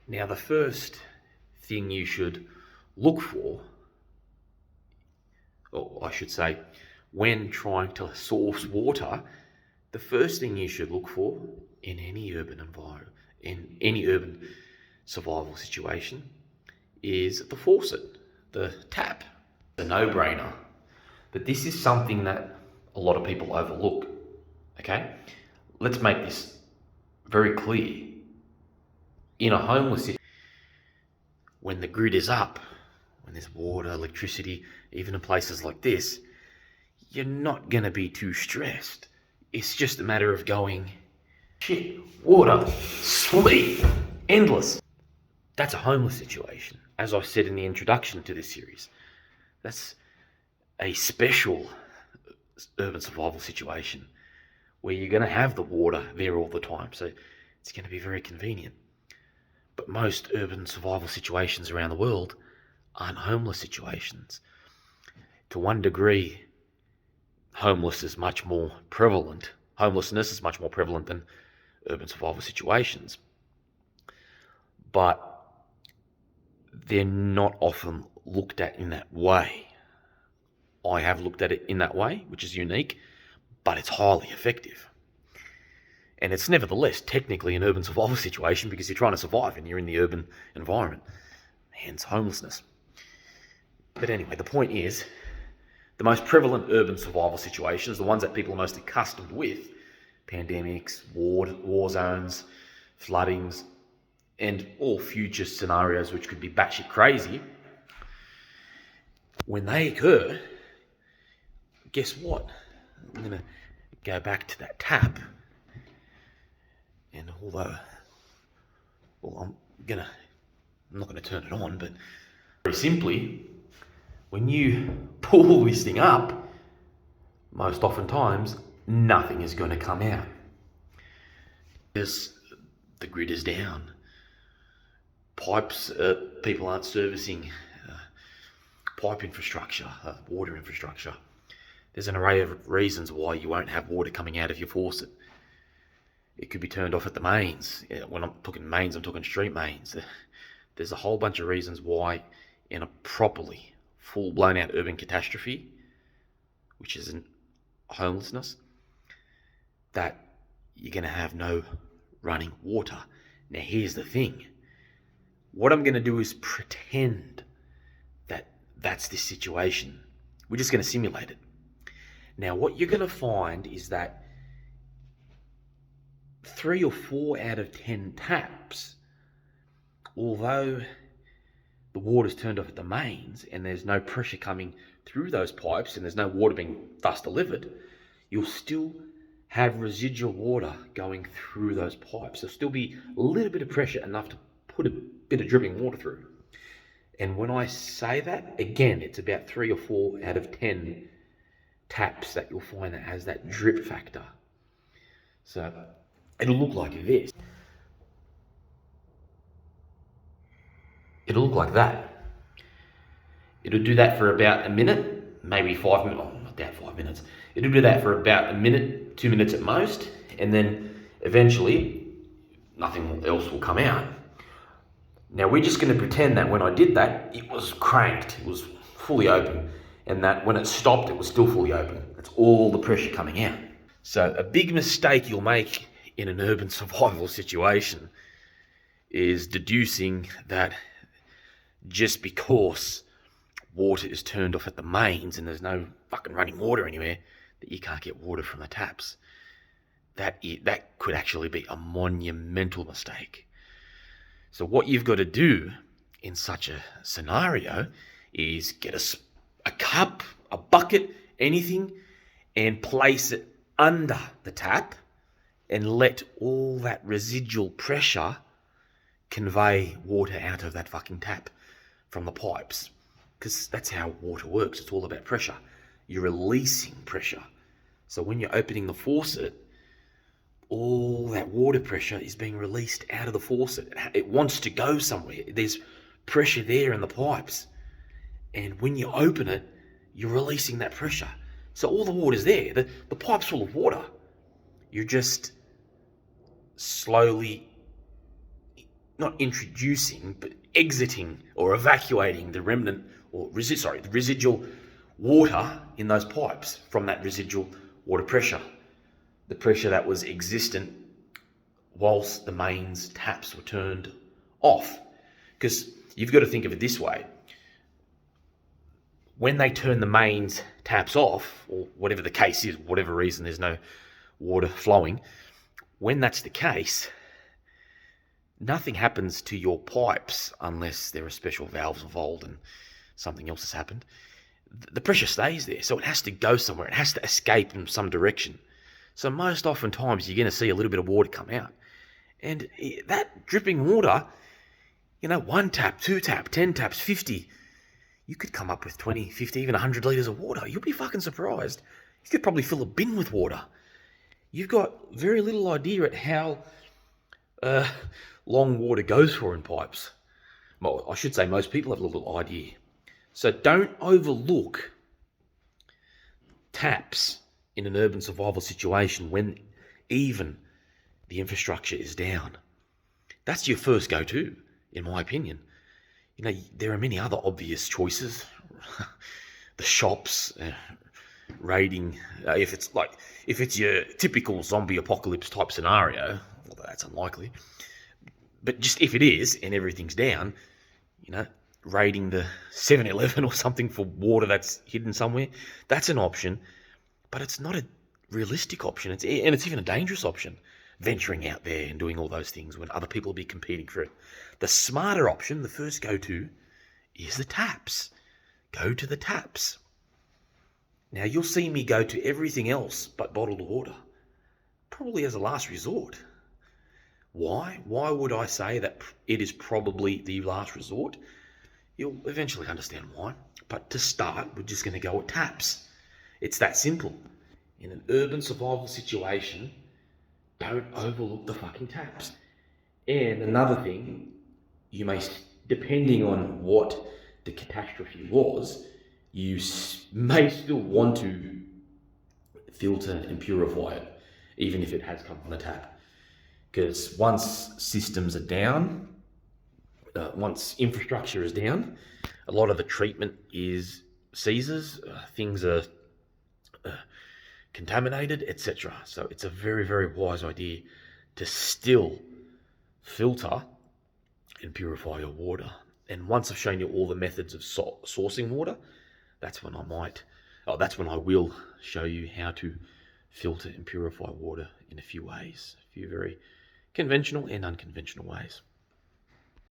Now, the first thing you should look for, or I should say, when trying to source water, the first thing you should look for in any urban environment, in any urban survival situation, is the faucet, the tap. A no-brainer. But this is something that a lot of people overlook. Okay? Let's make this very clear. In a homeless situation, when the grid is up, when there's water, electricity, even in places like this, you're not going to be too stressed. It's just a matter of going, shit, water, sweet, endless. That's a homeless situation. As I said in the introduction to this series, that's a special urban survival situation where you're going to have the water there all the time. So it's going to be very convenient. But most urban survival situations around the world aren't homeless situations. To one degree, homelessness is much more prevalent than urban survival situations. But they're not often looked at in that way. I have looked at it in that way, which is unique, but it's highly effective. And it's nevertheless technically an urban survival situation because you're trying to survive and you're in the urban environment, hence homelessness. But anyway, the point is, the most prevalent urban survival situations, the ones that people are most accustomed with, pandemics, war zones, floodings, and all future scenarios which could be batshit crazy, when they occur, guess what? I'm going to go back to that tap, and I'm not going to turn it on, but very simply, when you pull this thing up, most oftentimes, nothing is going to come out. Because the grid is down. Pipes, people aren't servicing pipe infrastructure, water infrastructure. There's an array of reasons why you won't have water coming out of your faucet. It could be turned off at the mains. When I'm talking mains, I'm talking street mains. There's a whole bunch of reasons why in a properly full blown out urban catastrophe, which isn't homelessness, that you're going to have no running water. Now here's the thing. What I'm going to do is pretend that that's the situation. We're just going to simulate it. Now what you're going to find is that 3 or 4 out of 10 taps, although the water's turned off at the mains and there's no pressure coming through those pipes and there's no water being thus delivered, you'll still have residual water going through those pipes. There'll still be a little bit of pressure, enough to put a bit of dripping water through. And when I say that, again, it's about 3 or 4 out of 10 taps that you'll find that has that drip factor. So it'll look like this. It'll look like that. It'll do that for about a minute, maybe 5 minutes. Oh, not that 5 minutes. It'll do that for about a minute, 2 minutes at most, and then eventually nothing else will come out. Now we're just going to pretend that when I did that, it was cranked, it was fully open, and that when it stopped, it was still fully open. That's all the pressure coming out. So a big mistake you'll make in an urban survival situation is deducing that just because water is turned off at the mains and there's no fucking running water anywhere, that you can't get water from the taps. That could actually be a monumental mistake. So what you've got to do in such a scenario is get a cup, a bucket, anything, and place it under the tap and let all that residual pressure convey water out of that fucking tap from the pipes. Because that's how water works. It's all about pressure. You're releasing pressure. So when you're opening the faucet, all that water pressure is being released out of the faucet. It wants to go somewhere. There's pressure there in the pipes. And when you open it, you're releasing that pressure. So all the water's there. The pipe's full of water. You're just slowly not introducing, but exiting or evacuating the remnant or the residual water in those pipes from that residual water pressure, the pressure that was existent whilst the mains taps were turned off. Because you've got to think of it this way. When they turn the mains taps off, or whatever the case is, whatever reason there's no water flowing, when that's the case, nothing happens to your pipes unless there are special valves involved and something else has happened. The pressure stays there, so it has to go somewhere. It has to escape in some direction. So most often times you're going to see a little bit of water come out. And that dripping water, 1 tap, 2 tap, 10 taps, 50, you could come up with 20, 50, even 100 litres of water. You'll be fucking surprised. You could probably fill a bin with water. You've got very little idea at how long water goes for in pipes. Well, I should say most people have a little idea. So don't overlook taps in an urban survival situation when even the infrastructure is down. That's your first go-to, in my opinion. There are many other obvious choices. The shops, raiding. If it's your typical zombie apocalypse type scenario, although that's unlikely. But just if it is and everything's down, raiding the 7-Eleven or something for water that's hidden somewhere, that's an option. But it's not a realistic option. It's even a dangerous option, venturing out there and doing all those things when other people will be competing for it. The smarter option, the first go-to, is the taps. Go to the taps. Now, you'll see me go to everything else but bottled water, probably as a last resort. Why? Why would I say that it is probably the last resort? You'll eventually understand why. But to start, we're just going to go with taps. It's that simple. In an urban survival situation, don't overlook the fucking taps. And another thing, you may, depending on what the catastrophe was, you may still want to filter and purify it, even if it has come from the tap. Because once systems are down, once infrastructure is down, a lot of the treatment ceases, things are contaminated, etc. So it's a very, very wise idea to still filter and purify your water. And once I've shown you all the methods of sourcing water, that's when I will show you how to filter and purify water in a few ways, a few very conventional and unconventional ways.